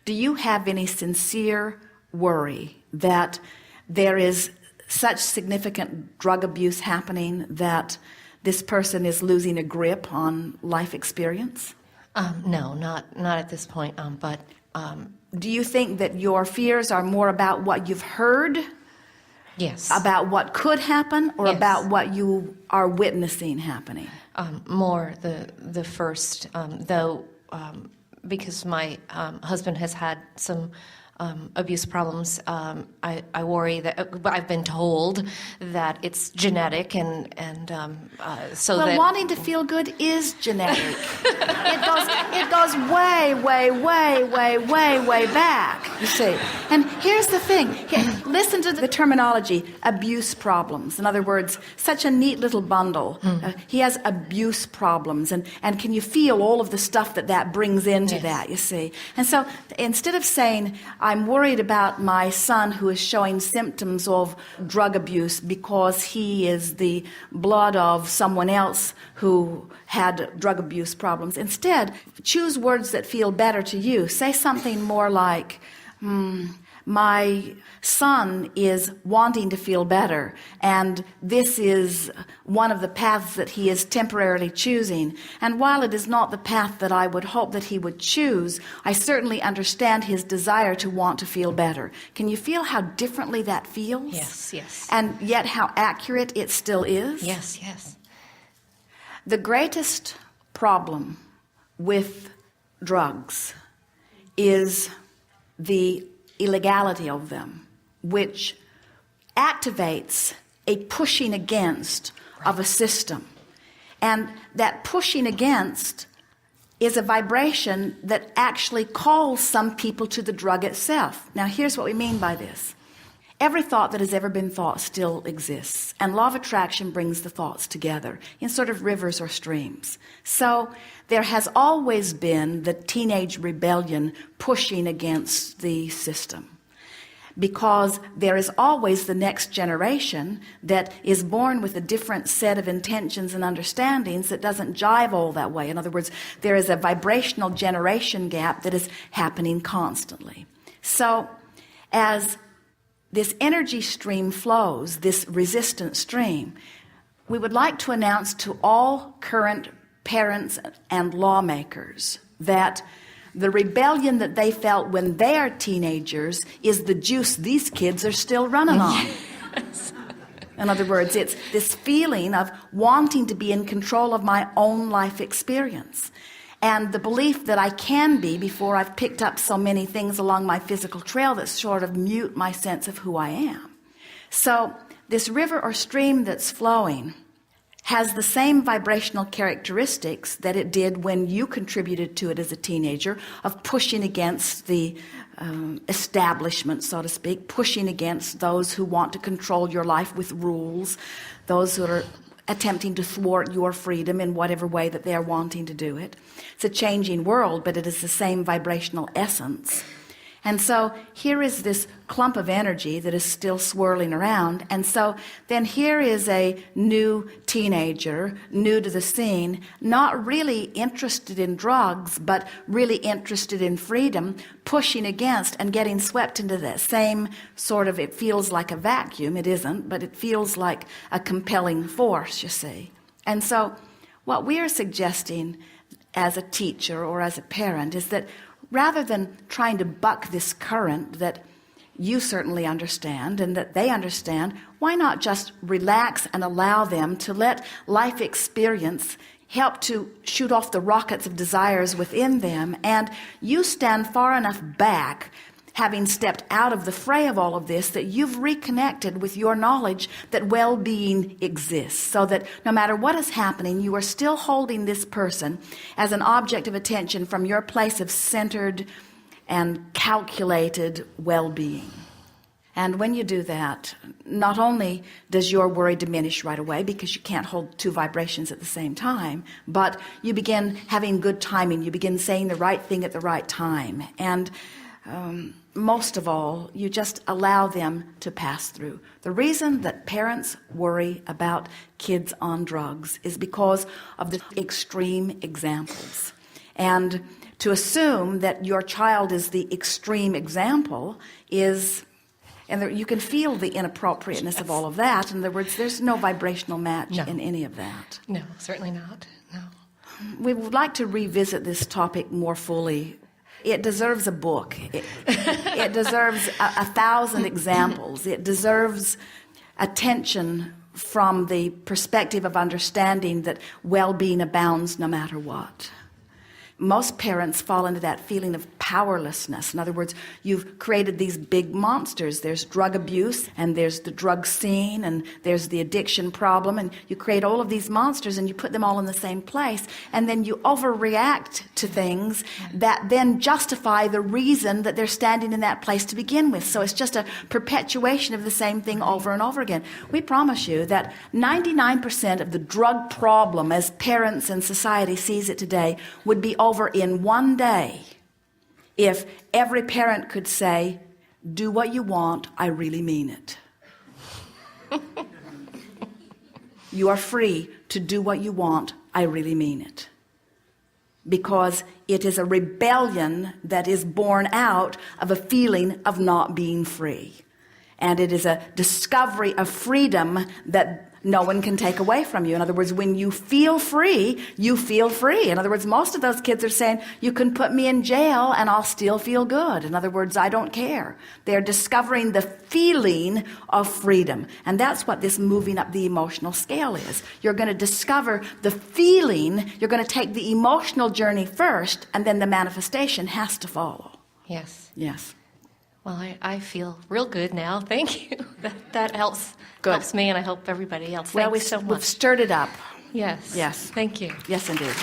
Do you have any sincere worry that there is such significant drug abuse happening that this person is losing a grip on life experience? No, not at this point. But do you think that your fears are more about what you've heard? Yes. About what could happen, or Yes. about what you are witnessing happening? More the first, though, because my husband has had some abuse problems. I worry that I've been told that it's genetic, and so well, that wanting to feel good is genetic. It goes way, way, way, way, way, way back, you see. And here's the thing. Listen to the terminology, abuse problems. In other words, such a neat little bundle. He has abuse problems. And can you feel all of the stuff that brings into Yes. that, you see? And so instead of saying, I'm worried about my son who is showing symptoms of drug abuse because he is the blood of someone else who had drug abuse problems. Instead, choose words that feel better to you. Say something more like, my son is wanting to feel better, and this is one of the paths that he is temporarily choosing. And while it is not the path that I would hope that he would choose, I certainly understand his desire to want to feel better. Can you feel how differently that feels? Yes, yes. And yet how accurate it still is? Yes, yes. The greatest problem with drugs is the illegality of them, which activates a pushing against of a system. And that pushing against is a vibration that actually calls some people to the drug itself. Now, here's what we mean by this. Every thought that has ever been thought still exists, and law of attraction brings the thoughts together in sort of rivers or streams. So there has always been the teenage rebellion pushing against the system, because there is always the next generation that is born with a different set of intentions and understandings that doesn't jive all that way. In other words, there is a vibrational generation gap that is happening constantly. So as this energy stream flows, this resistant stream, we would like to announce to all current parents and lawmakers that the rebellion that they felt when they are teenagers is the juice these kids are still running on. Yes. In other words, it's this feeling of wanting to be in control of my own life experience, and the belief that I can be before I've picked up so many things along my physical trail that sort of mute my sense of who I am. So this river or stream that's flowing has the same vibrational characteristics that it did when you contributed to it as a teenager, of pushing against the establishment, so to speak, pushing against those who want to control your life with rules, those who are attempting to thwart your freedom in whatever way that they're wanting to do it. It's a changing world, but it is the same vibrational essence. And so here is this clump of energy that is still swirling around. And so then here is a new teenager, new to the scene, not really interested in drugs, but really interested in freedom, pushing against and getting swept into that same sort of, it feels like a vacuum. It isn't, but it feels like a compelling force, you see. And so what we are suggesting as a teacher or as a parent is that rather than trying to buck this current that you certainly understand and that they understand, why not just relax and allow them to let life experience help to shoot off the rockets of desires within them, and you stand far enough back, having stepped out of the fray of all of this, that you've reconnected with your knowledge that well-being exists, so that no matter what is happening, you are still holding this person as an object of attention from your place of centered and calculated well-being. And when you do that, not only does your worry diminish right away, because you can't hold two vibrations at the same time, but you begin having good timing. You begin saying the right thing at the right time. And most of all, you just allow them to pass through. The reason that parents worry about kids on drugs is because of the extreme examples. And To assume that your child is the extreme example is, and there, you can feel the inappropriateness of all of that. In other words, there's no vibrational match in any of that. No, certainly not. No. We would like to revisit this topic more fully. It deserves a book. It deserves 1,000 examples. It deserves attention from the perspective of understanding that well-being abounds no matter what. Most parents fall into that feeling of powerlessness. In other words, you've created these big monsters. There's drug abuse, and there's the drug scene, and there's the addiction problem, and you create all of these monsters and you put them all in the same place, and then you overreact to things that then justify the reason that they're standing in that place to begin with. So it's just a perpetuation of the same thing over and over again. We promise you that 99% of the drug problem as parents and society sees it today would be over in one day if every parent could say, do what you want, I really mean it. You are free to do what you want, I really mean it. Because it is a rebellion that is born out of a feeling of not being free. And it is a discovery of freedom that no one can take away from you. In other words, when you feel free, you feel free. In other words, most of those kids are saying, you can put me in jail and I'll still feel good. In other words, I don't care. They're discovering the feeling of freedom. And that's what this moving up the emotional scale is. You're going to discover the feeling. You're going to take the emotional journey first, and then the manifestation has to follow. Yes. Yes. Well, I feel real good now. Thank you. That helps. Good. Helps me, and I hope everybody else. Well, Thanks so we've much. stirred it up. Yes. Yes. Thank you. Yes, indeed.